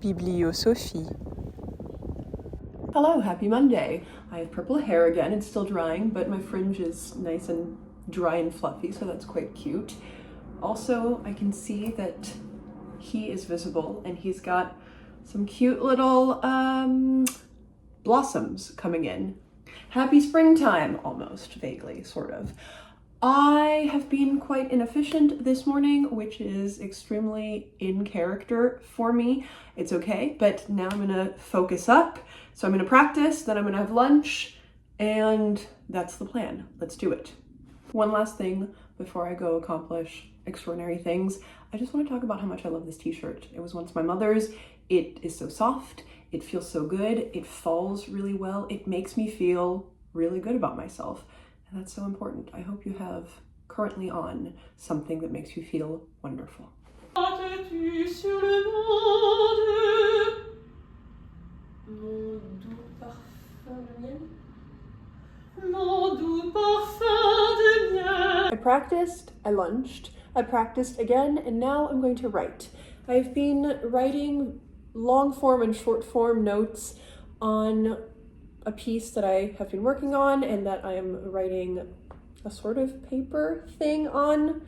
Bibliosophie. Hello, happy Monday. I have purple hair again. It's still drying, but my fringe is nice and dry and fluffy, so that's quite cute. Also, I can see that he is visible and he's got some cute little blossoms coming in. Happy springtime, almost, vaguely, sort of. I have been quite inefficient this morning, which is extremely in character for me. It's okay, but now I'm gonna focus up. So I'm gonna practice, then I'm gonna have lunch, and that's the plan. Let's do it. One last thing before I go accomplish extraordinary things. I just wanna talk about how much I love this t-shirt. It was once my mother's. It is so soft, it feels so good, it falls really well, it makes me feel really good about myself. And that's so important. I hope you have currently on something that makes you feel wonderful. I practiced, I lunched, I practiced again, and now I'm going to write. I've been writing long form and short form notes on a piece that I have been working on and that I am writing a sort of paper thing on.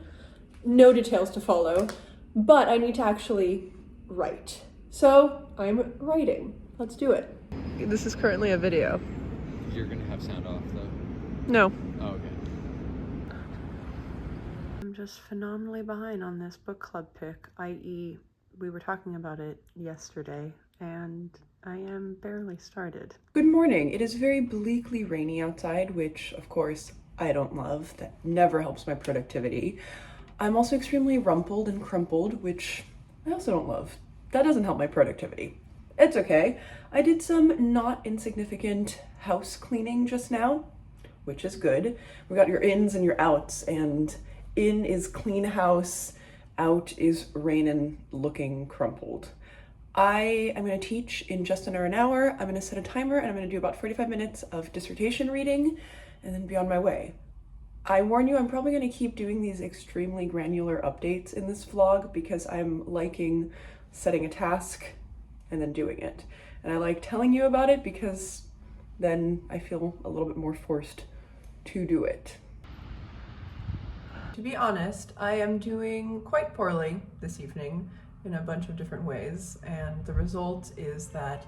No details to follow, but I need to actually write. So I'm writing. Let's do it. This is currently a video. You're gonna have sound off though? No. Oh, okay. I'm just phenomenally behind on this book club pick, i.e. we were talking about it yesterday and I am barely started. Good morning. It is very bleakly rainy outside, which of course I don't love. That never helps my productivity. I'm also extremely rumpled and crumpled, which I also don't love. That doesn't help my productivity. It's okay. I did some not insignificant house cleaning just now, which is good. We got your ins and your outs, and in is clean house, out is rain and looking crumpled. I am going to teach in just under an hour. I'm going to set a timer and I'm going to do about 45 minutes of dissertation reading and then be on my way. I warn you, I'm probably going to keep doing these extremely granular updates in this vlog because I'm liking setting a task and then doing it. And I like telling you about it because then I feel a little bit more forced to do it. To be honest, I am doing quite poorly this evening in a bunch of different ways, and the result is that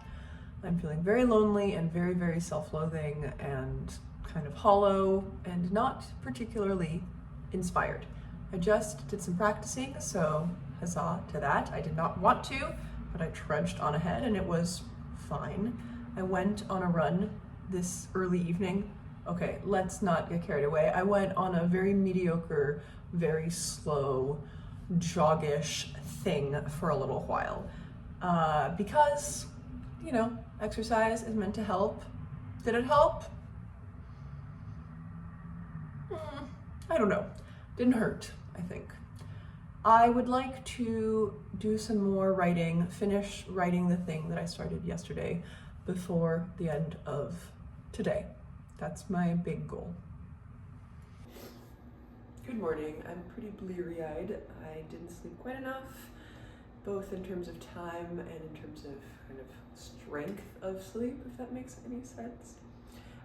I'm feeling very lonely and very, very self-loathing and kind of hollow and not particularly inspired. I just did some practicing, so huzzah to that. I did not want to, but I trudged on ahead and it was fine. I went on a run this early evening. Okay, let's not get carried away. I went on a very mediocre, very slow, joggish thing for a little while because, you know, exercise is meant to help. Did it help? I don't know. Didn't hurt, I think. I would like to do some more writing, finish writing the thing that I started yesterday before the end of today. That's my big goal. Good morning. I'm pretty bleary-eyed. I didn't sleep quite enough, both in terms of time and in terms of kind of strength of sleep, if that makes any sense.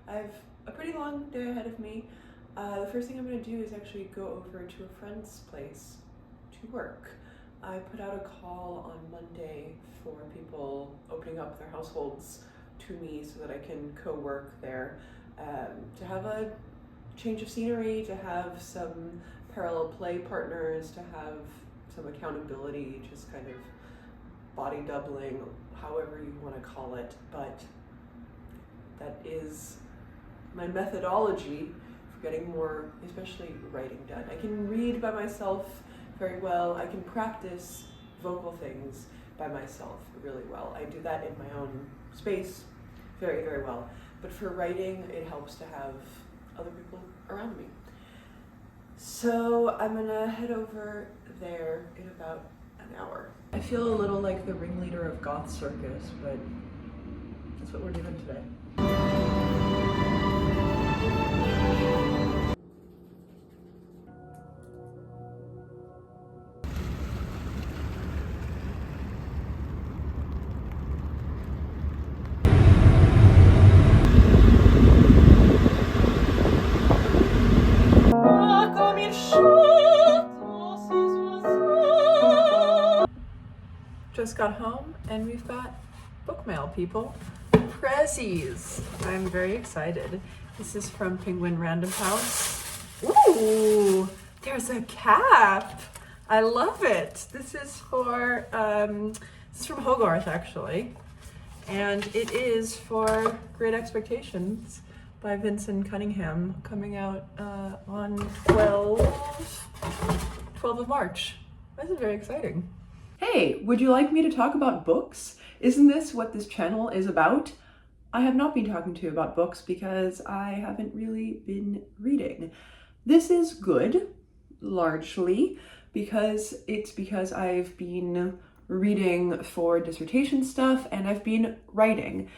I have a pretty long day ahead of me. The first thing I'm going to do is actually go over to a friend's place to work. I put out a call on Monday for people opening up their households to me so that I can co-work there, to have a change of scenery, to have some parallel play partners, to have some accountability, just kind of body doubling, however you want to call it, but that is my methodology for getting more, especially writing done. I can read by myself very well. I can practice vocal things by myself really well. I do that in my own space very, very well. But for writing, it helps to have other people around me. So I'm gonna head over there in about an hour. I feel a little like the ringleader of Goth Circus, but that's what we're doing today. just got home and we've got book mail, people. Prezzies. I'm very excited. This is from Penguin Random House. Ooh, there's a cap. I love it. This is for, this is from Hogarth actually. And it is for Great Expectations by Vinson Cunningham, coming out on 12 of March. This is very exciting. Hey, would you like me to talk about books? Isn't this what this channel is about? I have not been talking to you about books because I haven't really been reading. This is good, largely, because I've been reading for dissertation stuff and I've been writing.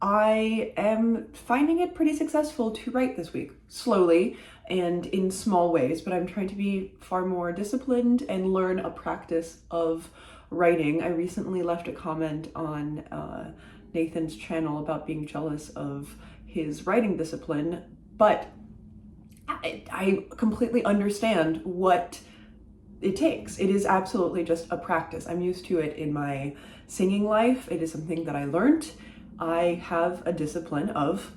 I am finding it pretty successful to write this week, slowly and in small ways, but I'm trying to be far more disciplined and learn a practice of writing. I recently left a comment on Nathan's channel about being jealous of his writing discipline, but I completely understand what it takes. It is absolutely just a practice. I'm used to it in my singing life. It is something that I learned. I have a discipline of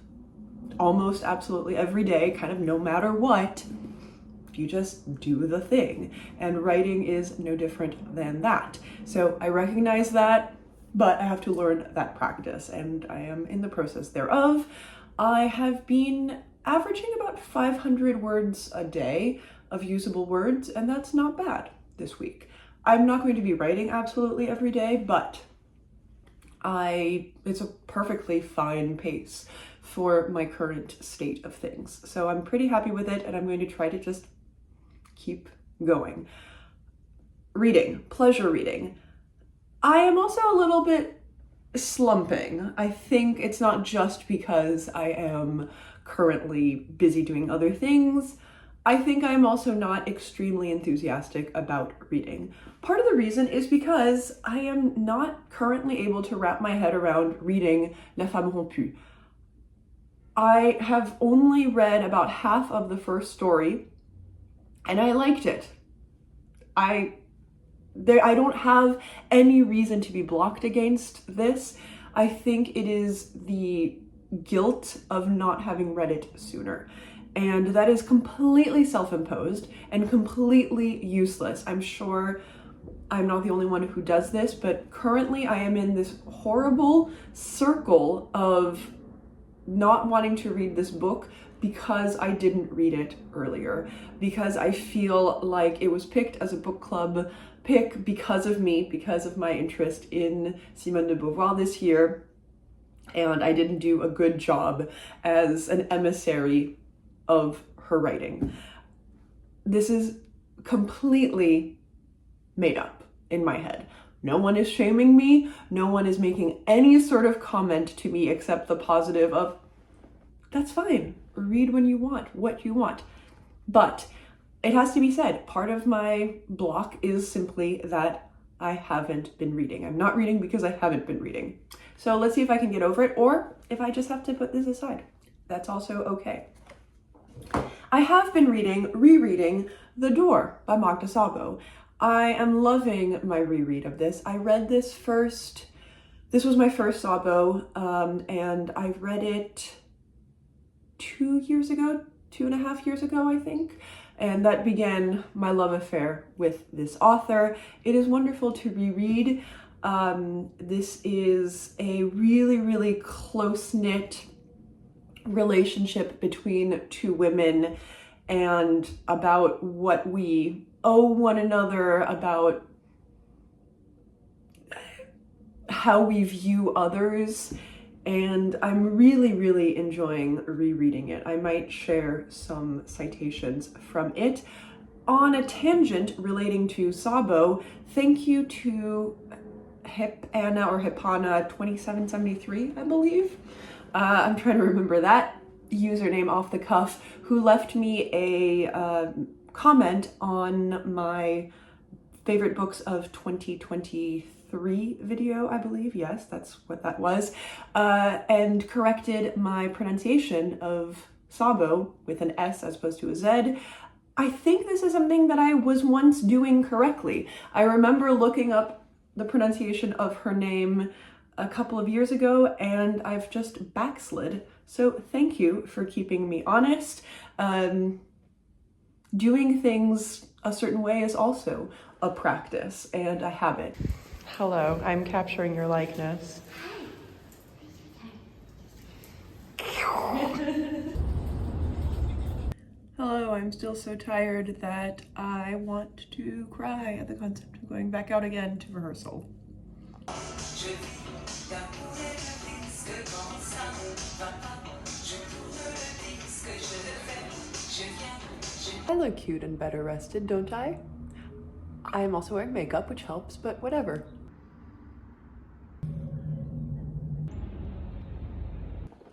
almost absolutely every day, kind of no matter what, you just do the thing. And writing is no different than that. So I recognize that, but I have to learn that practice, and I am in the process thereof. I have been averaging about 500 words a day of usable words, and that's not bad this week. I'm not going to be writing absolutely every day, but it's a perfectly fine pace for my current state of things. So I'm pretty happy with it, and I'm going to try to just keep going. Reading, pleasure reading. I am also a little bit slumping. I think it's not just because I am currently busy doing other things. I think I'm also not extremely enthusiastic about reading. Part of the reason is because I am not currently able to wrap my head around reading La Femme rompue. I have only read about half of the first story, and I liked it. I don't have any reason to be blocked against this. I think it is the guilt of not having read it sooner. And that is completely self-imposed and completely useless. I'm sure I'm not the only one who does this, but currently I am in this horrible circle of not wanting to read this book because I didn't read it earlier, because I feel like it was picked as a book club pick because of me, because of my interest in Simone de Beauvoir this year, and I didn't do a good job as an emissary of her writing. This is completely made up in my head. No one is shaming me. No one is making any sort of comment to me except the positive of, that's fine. Read when you want, what you want. But it has to be said, part of my block is simply that I haven't been reading. I'm not reading because I haven't been reading. So let's see if I can get over it, or if I just have to put this aside. That's also okay. I have been rereading The Door by Magda Szabó. I am loving my reread of this. I read this first, this was my first Szabó, and I read it 2 years ago, 2.5 years ago, I think. And that began my love affair with this author. It is wonderful to reread. This is a really, really close-knit relationship between two women, and about what we owe one another, about how we view others, and I'm really, really enjoying rereading it. I might share some citations from it. On a tangent relating to Szabó, thank you to Hipana or Hipana 2773, I believe. I'm trying to remember that username off the cuff, who left me a comment on my favorite books of 2023 video, I believe. Yes, that's what that was. And corrected my pronunciation of Szabó with an S as opposed to a Z. I think this is something that I was once doing correctly. I remember looking up the pronunciation of her name a couple of years ago, and I've just backslid. So thank you for keeping me honest. Doing things a certain way is also a practice, and I have it. Hello, I'm capturing your likeness. Hello, I'm still so tired that I want to cry at the concept of going back out again to rehearsal. I look cute and better rested, don't I? I am also wearing makeup, which helps, but whatever.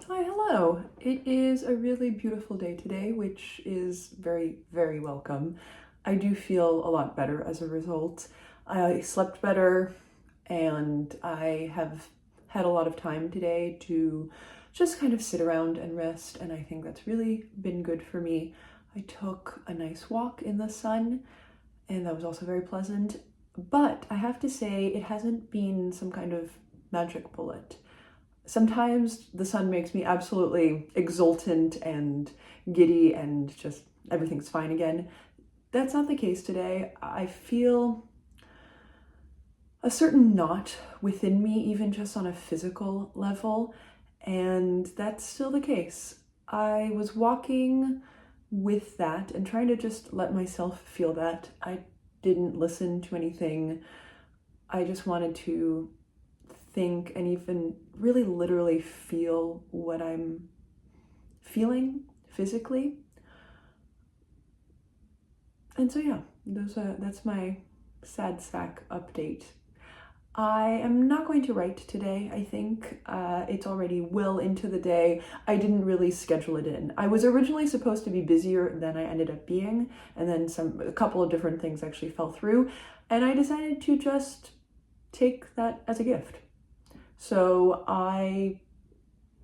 Hi, hello. It is a really beautiful day today, which is very, very welcome. I do feel a lot better as a result. I slept better, and I have had a lot of time today to just kind of sit around and rest, and I think that's really been good for me. I took a nice walk in the sun, and that was also very pleasant, but I have to say it hasn't been some kind of magic bullet. Sometimes the sun makes me absolutely exultant and giddy and just everything's fine again. That's not the case today. I feel a certain knot within me, even just on a physical level, and that's still the case. I was walking with that and trying to just let myself feel that. I didn't listen to anything. I just wanted to think and even really literally feel what I'm feeling physically. And so yeah, that's my sad sack update. I am not going to write today, I think. It's already well into the day. I didn't really schedule it in. I was originally supposed to be busier than I ended up being, and then a couple of different things actually fell through, and I decided to just take that as a gift. So I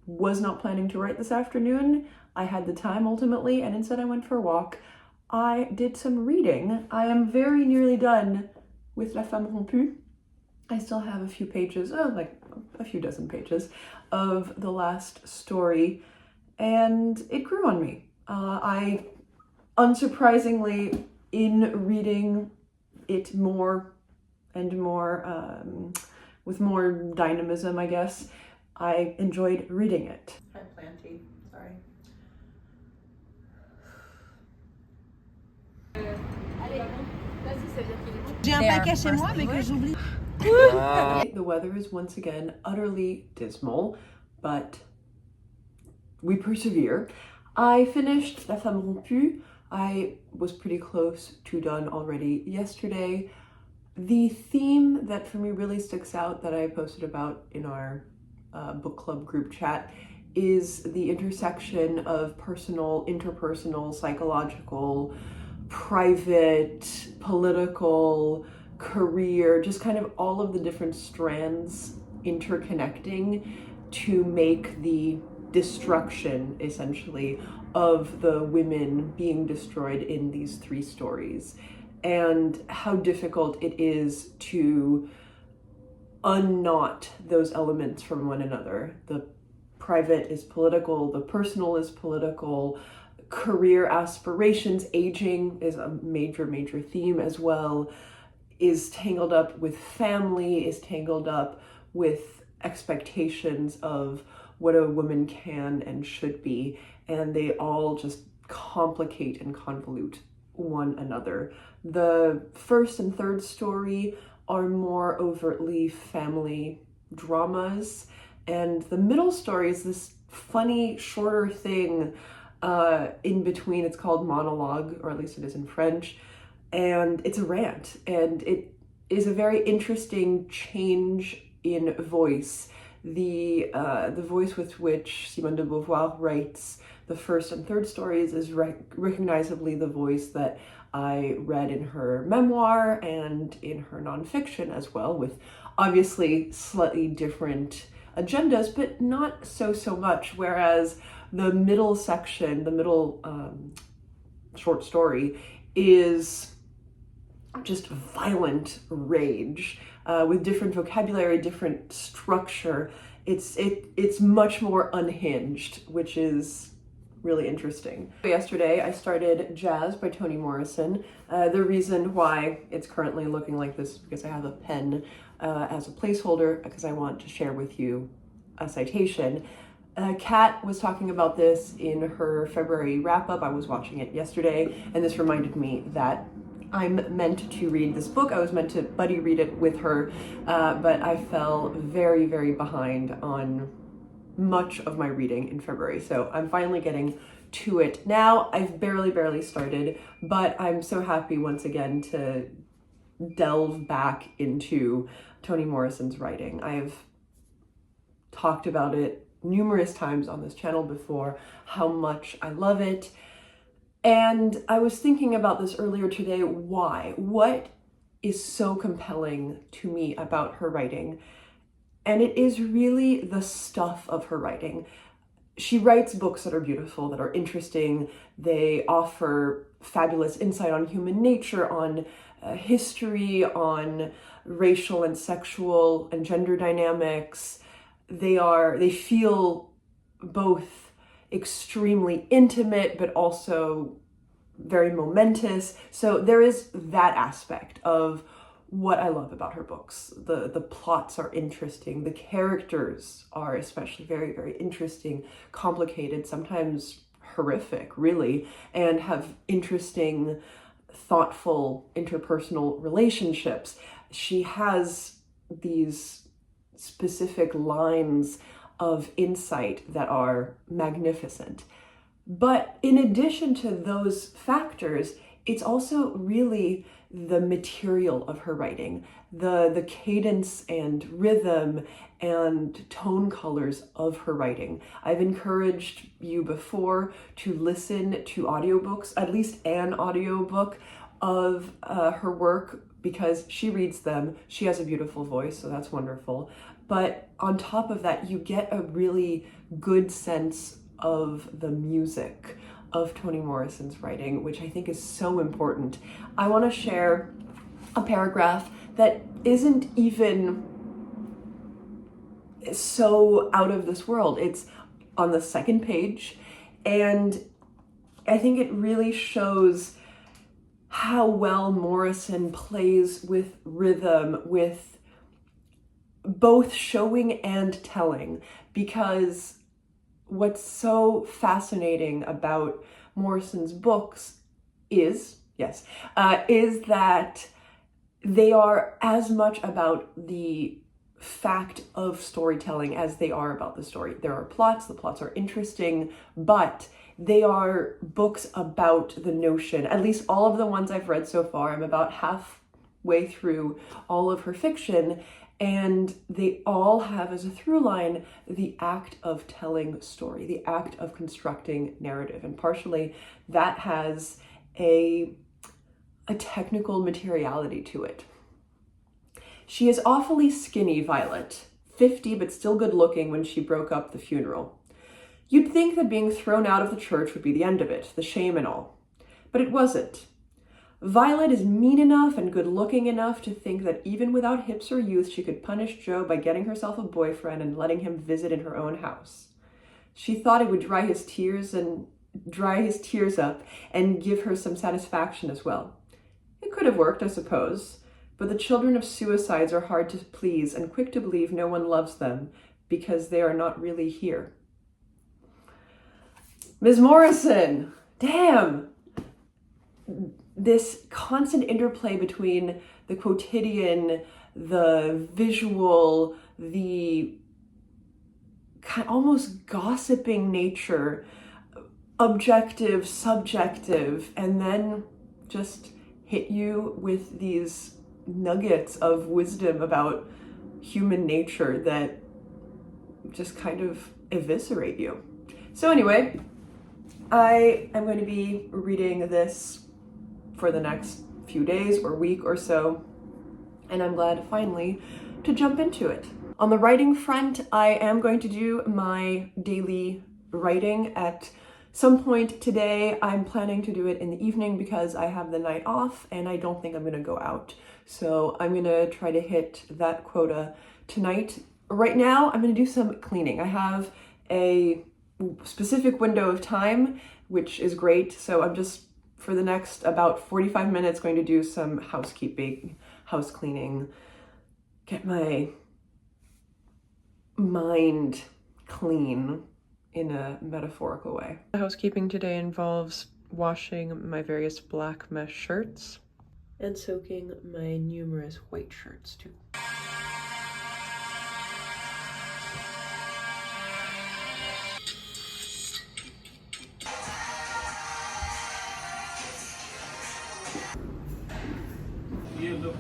was not planning to write this afternoon. I had the time ultimately, and instead I went for a walk. I did some reading. I am very nearly done with La Femme rompue. I still have a few pages, like a few dozen pages of the last story, and it grew on me. I, unsurprisingly, in reading it more and more, with more dynamism, I guess, I enjoyed reading it. Hi, Planty. Sorry. J'ai un paquet chez moi, mais que j'oublie. The weather is once again utterly dismal, but we persevere. I finished La Femme rompue. I was pretty close to done already yesterday. The theme that for me really sticks out that I posted about in our book club group chat is the intersection of personal, interpersonal, psychological, private, political, career, just kind of all of the different strands interconnecting to make the destruction, essentially, of the women being destroyed in these three stories, and how difficult it is to unknot those elements from one another. The private is political, the personal is political, career aspirations, aging is a major, major theme as well, is tangled up with family, is tangled up with expectations of what a woman can and should be, and they all just complicate and convolute one another. The first and third story are more overtly family dramas, and the middle story is this funny, shorter thing in between. It's called monologue, or at least it is in French, and it's a rant, and it is a very interesting change in voice. The voice with which Simone de Beauvoir writes the first and third stories is recognizably the voice that I read in her memoir and in her nonfiction as well, with obviously slightly different agendas, but not so much. Whereas the middle section, the middle short story, is just violent rage. with different vocabulary, different structure. It's much more unhinged, which is really interesting. Yesterday I started Jazz by Toni Morrison. The reason why it's currently looking like this is because I have a pen as a placeholder, because I want to share with you a citation. Kat was talking about this in her February wrap-up. I was watching it yesterday, and this reminded me that I'm meant to read this book. I was meant to buddy read it with her, but I fell very, very behind on much of my reading in February. So I'm finally getting to it now. I've barely started, but I'm so happy once again to delve back into Toni Morrison's writing. I've talked about it numerous times on this channel before, how much I love it. And I was thinking about this earlier today. Why? What is so compelling to me about her writing? And it is really the stuff of her writing. She writes books that are beautiful, that are interesting. They offer fabulous insight on human nature, on history, on racial and sexual and gender dynamics. They feel both extremely intimate, but also very momentous. So there is that aspect of what I love about her books. The plots are interesting. The characters are especially very, very interesting, complicated, sometimes horrific, really, and have interesting, thoughtful interpersonal relationships. She has these specific lines of insight that are magnificent. But in addition to those factors, it's also really the material of her writing, the cadence and rhythm and tone colors of her writing. I've encouraged you before to listen to audiobooks, at least an audiobook of her work, because she reads them. She has a beautiful voice, so that's wonderful. But on top of that, you get a really good sense of the music of Toni Morrison's writing, which I think is so important. I want to share a paragraph that isn't even so out of this world. It's on the second page, and I think it really shows how well Morrison plays with rhythm, with both showing and telling, because what's so fascinating about Morrison's books is that they are as much about the fact of storytelling as they are about the story. There are plots, the plots are interesting, but they are books about the notion. At least all of the ones I've read so far, I'm about halfway through all of her fiction, and they all have as a through line the act of telling story, the act of constructing narrative. And partially that has a technical materiality to it. She is awfully skinny, Violet, 50 but still good looking when she broke up the funeral. You'd think that being thrown out of the church would be the end of it, the shame and all. But it wasn't. Violet is mean enough and good looking enough to think that even without hips or youth, she could punish Joe by getting herself a boyfriend and letting him visit in her own house. She thought it would dry his tears up and give her some satisfaction as well. It could have worked, I suppose, but the children of suicides are hard to please and quick to believe no one loves them because they are not really here. Ms. Morrison, damn! This constant interplay between the quotidian, the visual, the almost gossiping nature, objective, subjective, and then just hit you with these nuggets of wisdom about human nature that just kind of eviscerate you. So anyway, I am going to be reading this for the next few days or week or so, and I'm glad finally to jump into it. On the writing front, I am going to do my daily writing at some point today. I'm planning to do it in the evening because I have the night off and I don't think I'm gonna go out. So I'm gonna try to hit that quota tonight. Right now, I'm gonna do some cleaning. I have a specific window of time, which is great. So I'm just, for the next about 45 minutes, going to do some housekeeping, house cleaning, get my mind clean in a metaphorical way. The housekeeping today involves washing my various black mesh shirts and soaking my numerous white shirts too. Yeah, look.